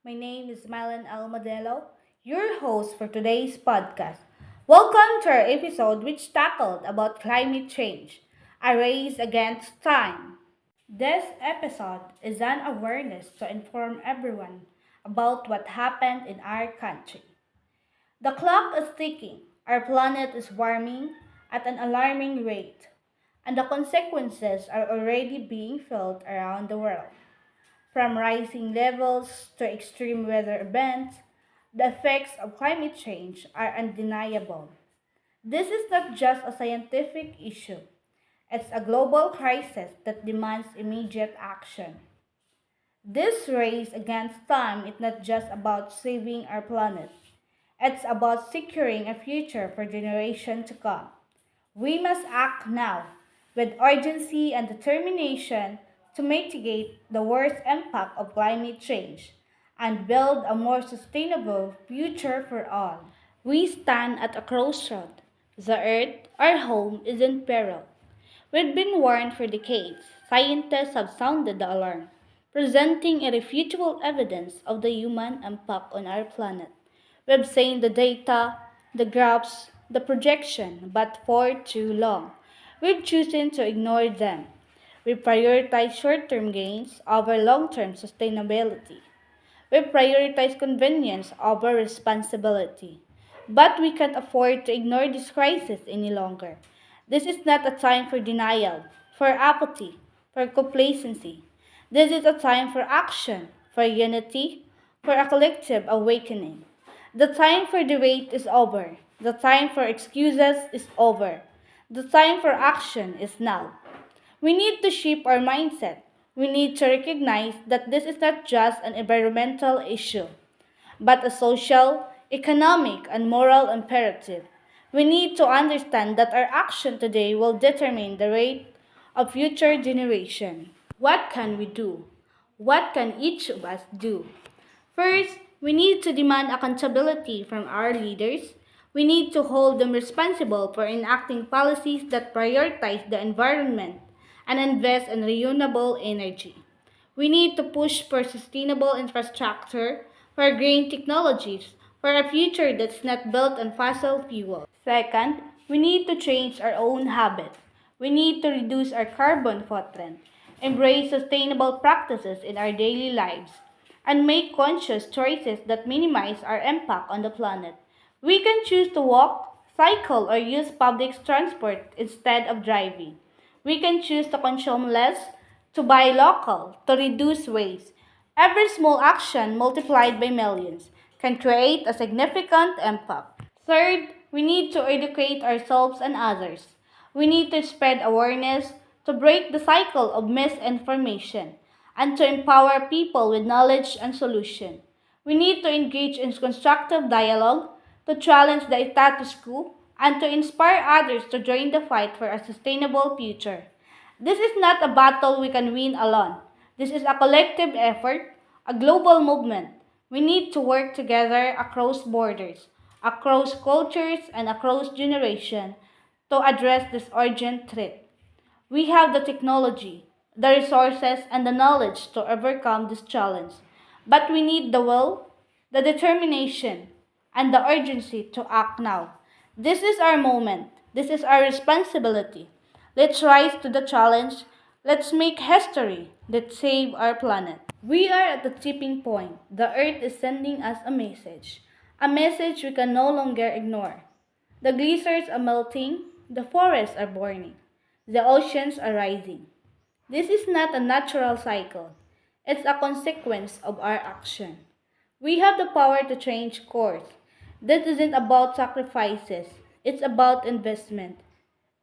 My name is Mylyn Madelo, your host for today's podcast. Welcome to our episode which tackled about climate change, a race against time. This episode is an awareness to inform everyone about what happened in our country. The clock is ticking, our planet is warming at an alarming rate, and the consequences are already being felt around the world. From rising levels to extreme weather events, the effects of climate change are undeniable. This is not just a scientific issue, it's a global crisis that demands immediate action. This race against time is not just about saving our planet, it's about securing a future for generations to come. We must act now with urgency and determination to mitigate the worst impact of climate change and build a more sustainable future for all. We stand at a crossroad. The Earth, our home, is in peril. We've been warned for decades. Scientists have sounded the alarm, presenting irrefutable evidence of the human impact on our planet. We've seen the data, the graphs, the projection, but for too long. We've chosen to ignore them. We prioritize short term gains over long term sustainability. We prioritize convenience over responsibility. But we can't afford to ignore this crisis any longer. This is not a time for denial, for apathy, for complacency. This is a time for action, for unity, for a collective awakening. The time for debate is over. The time for excuses is over. The time for action is now. We need to shape our mindset. We need to recognize that this is not just an environmental issue, but a social, economic, and moral imperative. We need to understand that our action today will determine the rate of future generation. What can we do? What can each of us do? First, we need to demand accountability from our leaders. We need to hold them responsible for enacting policies that prioritize the environment and invest in renewable energy. We need to push for sustainable infrastructure, for green technologies, for a future that's not built on fossil fuels. Second, we need to change our own habits. We need to reduce our carbon footprint, embrace sustainable practices in our daily lives, and make conscious choices that minimize our impact on the planet. We can choose to walk, cycle, or use public transport instead of driving. We can choose to consume less, to buy local, to reduce waste. Every small action multiplied by millions can create a significant impact. Third, we need to educate ourselves and others. We need to spread awareness, to break the cycle of misinformation, and to empower people with knowledge and solution. We need to engage in constructive dialogue, to challenge the status quo, and to inspire others to join the fight for a sustainable future. This is not a battle we can win alone. This is a collective effort, a global movement. We need to work together across borders, across cultures, and across generations to address this urgent threat. We have the technology, the resources, and the knowledge to overcome this challenge. But we need the will, the determination, and the urgency to act now. This is our moment. This is our responsibility. Let's rise to the challenge. Let's make history. Let's save our planet. We are at the tipping point. The Earth is sending us a message we can no longer ignore. The glaciers are melting, the forests are burning, the oceans are rising. This is not a natural cycle, it's a consequence of our action. We have the power to change course. This isn't about sacrifices, it's about investment.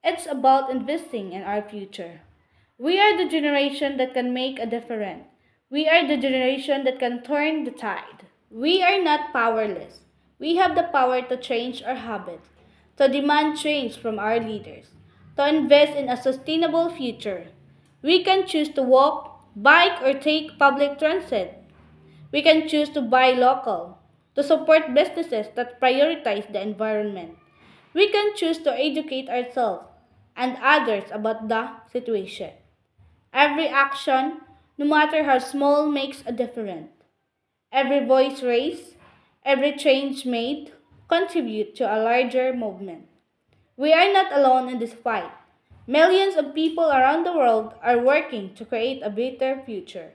It's about investing in our future. We are the generation that can make a difference. We are the generation that can turn the tide. We are not powerless. We have the power to change our habits, to demand change from our leaders, to invest in a sustainable future. We can choose to walk, bike, or take public transit. We can choose to buy local, to support businesses that prioritize the environment. We can choose to educate ourselves and others about the situation. Every action, no matter how small, makes a difference. Every voice raised, every change made, contribute to a larger movement. We are not alone in this fight. Millions of people around the world are working to create a better future.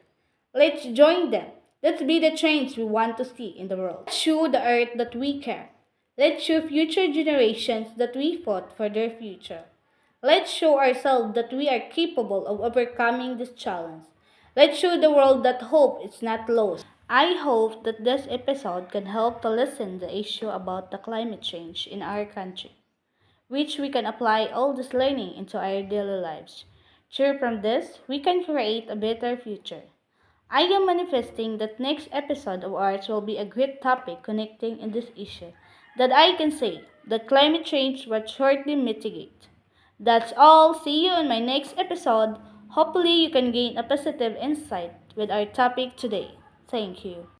Let's join them. Let's be the change we want to see in the world. Let's show the earth that we care. Let's show future generations that we fought for their future. Let's show ourselves that we are capable of overcoming this challenge. Let's show the world that hope is not lost. I hope that this episode can help to lessen the issue about the climate change in our country, which we can apply all this learning into our daily lives. Sure, from this, we can create a better future. I am manifesting that next episode of ours will be a great topic connecting in this issue that I can say that climate change will shortly mitigate. That's all. See you in my next episode. Hopefully you can gain a positive insight with our topic today. Thank you.